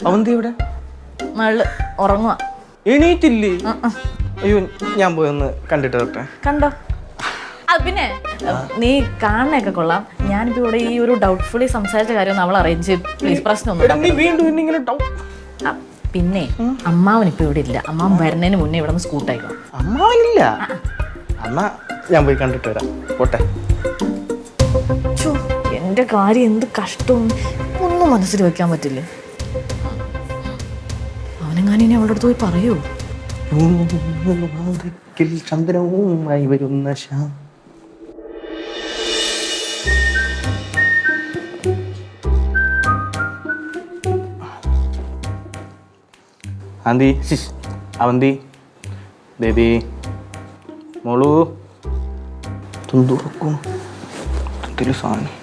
അവന്തി ഇവിടെ മകള് ഉറങ്ങുക. എണീറ്റില്ലേ? അയ്യോ ഞാൻ പോയി ഒന്ന് കണ്ടിട്ട് വരട്ടെ. കണ്ടോ? അത് പിന്നെ നീ കാണണൊക്കെ കൊള്ളാം. ഞാനിപ്പോ ഇവിടെ ഈ ഒരു ഡൗട്ട്ഫുള്ളി സംസാരിച്ച കാര്യം അവൾ അറേഞ്ച് പ്ലീസ് പ്രശ്നമൊന്നും. വീണ്ടും ഇങ്ങനെ പിന്നെ അമ്മാവൻ ഇപ്പൊ ഇവിടെ ഇല്ല. അമ്മാവൻ വരുന്നതിന് മുന്നേ ഇവിടെ നിന്ന് സ്കൂട്ടായിക്കോ. അമ്മാവനില്ല. എന്നാ ഞാൻ പോയി കണ്ടിട്ട് വരാം. പോട്ടെ. എന്റെ കാര്യം എന്ത് കഷ്ടം, ഒന്നും മനസ്സിൽ വെക്കാൻ പറ്റില്ല. അവനെങ്ങാനും ഇനി അവളുടെ അടുത്ത് പോയി പറയൂ. ചന്ദ്രവുമായി വരുന്ന ശ്യാം. ആന്തി, അവന്തി, ബേബി, മോളു, തുറക്കും സാധനം.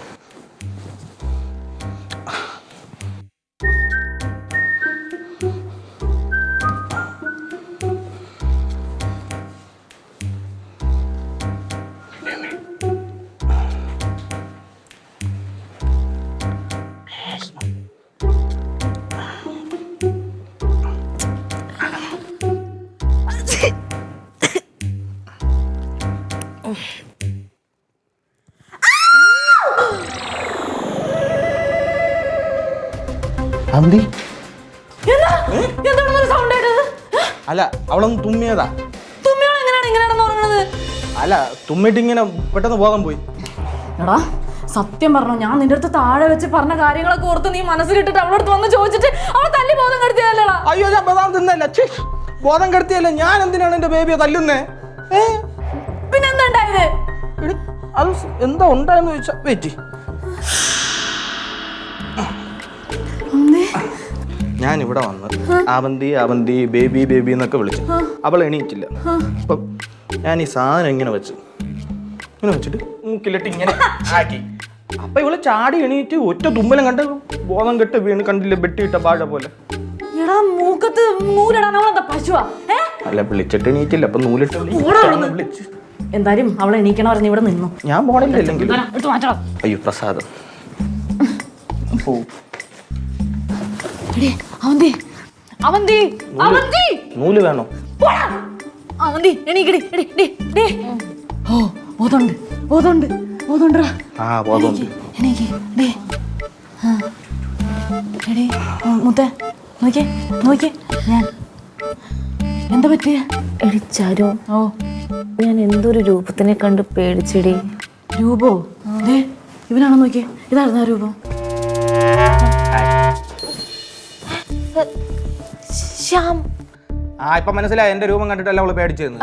അവന്തി, അല്ല അവളൊന്ന് തുമ്മിയതാ. അല്ല തുമ്മിട്ട് ഇങ്ങനെ പെട്ടെന്ന് ബോധം പോയി. എടാ സത്യം പറഞ്ഞു, ഞാൻ നിന്റെ അടുത്ത് താഴെ വെച്ച് പറഞ്ഞ കാര്യങ്ങളൊക്കെ ഓർത്ത് നീ മനസ്സിലിട്ടിട്ട് അവളടുത്ത് വന്ന് ചോദിച്ചിട്ട് അവൾ തല്ലി ബോധം കെടുത്തിയല്ലേടാ? അയ്യോ ഞാൻ ബദാം തിന്നല്ല, ബോധം കെടുത്തിയല്ല. ഞാൻ എന്തിനാണ് എന്റെ ബേബിയെ തല്ലുന്നേ? പിന്നെന്താ ഉണ്ടായത്? അത് എന്താ ഉണ്ടായെന്ന് ചോദിച്ചാ വെയിറ്റ്. ഞാൻ ഇവിടെ വന്ന് അവന്തി അവന്തി ബേബി ബേബി എന്നൊക്കെ വിളിച്ചു. അവൾ എണീറ്റില്ല. അപ്പം ഞാൻ ഈ സാധനം ഇങ്ങനെ വെച്ചിട്ട് മൂക്കിലിട്ട് ഇങ്ങനെ ആക്കി. അപ്പൊ ഇവള് ചാടി എണീറ്റ് ഒറ്റ തുമ്മലും കണ്ട് ബോധം കെട്ട് വീണ്. കണ്ടില്ല ബെട്ടിയിട്ട പാഴ പോലെ. അല്ല വിളിച്ചിട്ട് എണീറ്റില്ല. അപ്പൊ നൂലിട്ട് വിളിച്ചു. എന്തായാലും അവളെ എണീക്കണ പറഞ്ഞ് ഇവിടെ നിന്നു. ഞാൻ പോണില്ലെങ്കിൽ അയ്യോ പ്രസാദം. നൂല് വേണോ? എന്താ പറ്റിയ? എടി ചാരു, ഞാൻ എന്തൊരു രൂപത്തിനെ കണ്ട് പേടിച്ചെടി. രൂപോ? ഇവനാണോ നോക്കിയേ? ഇതായിരുന്നു ആ രൂപം. ശ്യാം. ഇപ്പൊ മനസ്സിലായി. എന്റെ രൂപം കണ്ടിട്ടല്ല അവള് പേടിച്ചെന്ന്.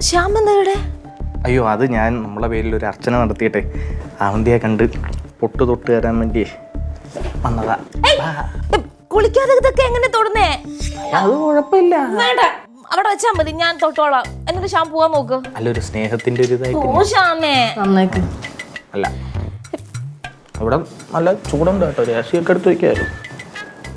ശ്യാം എന്താ ഇവിടെ? അയ്യോ അത് ഞാൻ നമ്മളെ പേരിൽ ഒരു അർച്ചന നടത്തിയിട്ടെ അവന്തിയെ കണ്ട് പൊട്ടു തൊട്ട് തരാൻ വേണ്ടി വന്നതാ. കുളിക്കാതെ ഇതൊക്കെ എങ്ങനെ തൊടുന്നേ? അത് കുഴപ്പമില്ല, വേണ്ട അവിടെ വെച്ചാ മതി, ഞാൻ തൊട്ടോളാം. എന്നിട്ട് ശ്യാം പോവാൻ നോക്ക്. അല്ല ഒരു സ്നേഹത്തിന്റെ ഒരു ശ്യാമേ അല്ല ഇവിടെ നല്ല ചൂടുണ്ട് കേട്ടോ. രാശിയൊക്കെ എടുത്ത് വെക്കായിരുന്നു.